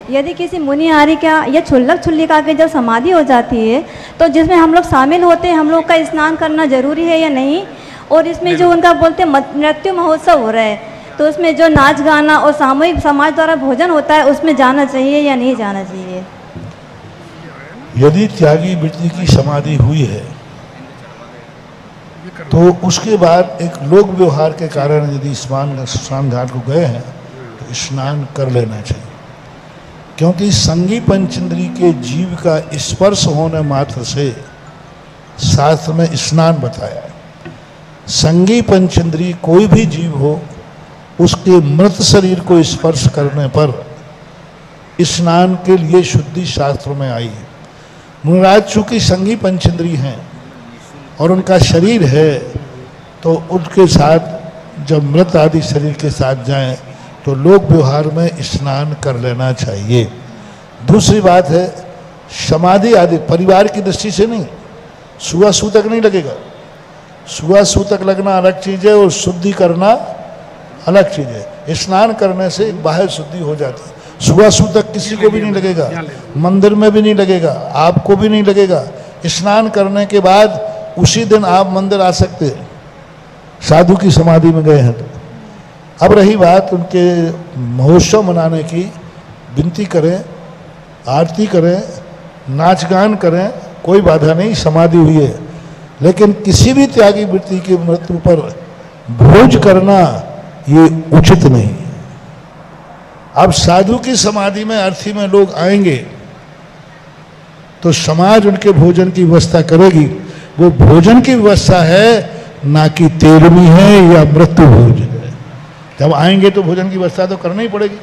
यदि किसी मुनिहारी का या क्षुल्लक छुल्लिका की जब समाधि हो जाती है तो जिसमें हम लोग शामिल होते हैं, हम लोग का स्नान करना जरूरी है या नहीं? और इसमें जो उनका बोलते हैं नृत्य महोत्सव हो रहा है, तो उसमें जो नाच गाना और सामूहिक समाज द्वारा भोजन होता है, उसमें जाना चाहिए या नहीं जाना चाहिए? यदि त्यागी व्यक्ति की समाधि हुई है तो उसके बाद एक लोक व्यवहार के कारण यदि स्नान घाट को गए हैं तो स्नान कर लेना चाहिए, क्योंकि संगी पंचेंद्री के जीव का स्पर्श होने मात्र से शास्त्र में स्नान बताया है। संगी पंचेंद्री कोई भी जीव हो, उसके मृत शरीर को स्पर्श करने पर स्नान के लिए शुद्धि शास्त्रों में आई है। मुनिराज चूंकि संगी पंचेंद्री हैं और उनका शरीर है, तो उनके साथ जब मृत आदि शरीर के साथ जाएं तो लोक व्यवहार में स्नान कर लेना चाहिए। दूसरी बात है, समाधि आदि परिवार की दृष्टि से नहीं, सुआ सूतक नहीं लगेगा। सुआ सूतक लगना अलग चीज़ है और शुद्धि करना अलग चीज़ है। स्नान करने से बाह्य शुद्धि हो जाती है। सुआ सूतक किसी को भी नहीं लगेगा, मंदिर में भी नहीं लगेगा, आपको भी नहीं लगेगा। स्नान करने के बाद उसी दिन आप मंदिर आ सकते हैं, साधु की समाधि में गए हैं तो। अब रही बात उनके महोत्सव मनाने की, विनती करें, आरती करें, नाच गान करें, कोई बाधा नहीं, समाधि हुई है। लेकिन किसी भी त्यागी वृत्ति की मृत्यु पर भोज करना ये उचित नहीं। अब साधु की समाधि में अर्थी में लोग आएंगे तो समाज उनके भोजन की व्यवस्था करेगी। वो भोजन की व्यवस्था है, ना कि तेरहवीं है या मृत्यु भोज है। जब आएंगे तो भोजन की व्यवस्था तो करनी ही पड़ेगी।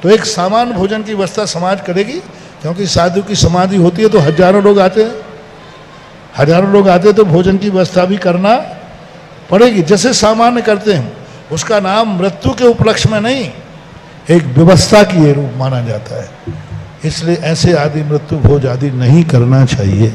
तो एक सामान्य भोजन की व्यवस्था समाज करेगी, क्योंकि साधु की समाधि होती है तो हजारों लोग आते हैं, हजारों लोग आते हैं, तो भोजन की व्यवस्था भी करना पड़ेगी। जैसे सामान्य करते हैं, उसका नाम मृत्यु के उपलक्ष्य में नहीं, एक व्यवस्था की रूप माना जाता है। इसलिए ऐसे आदि मृत्यु भोज आदि नहीं करना चाहिए।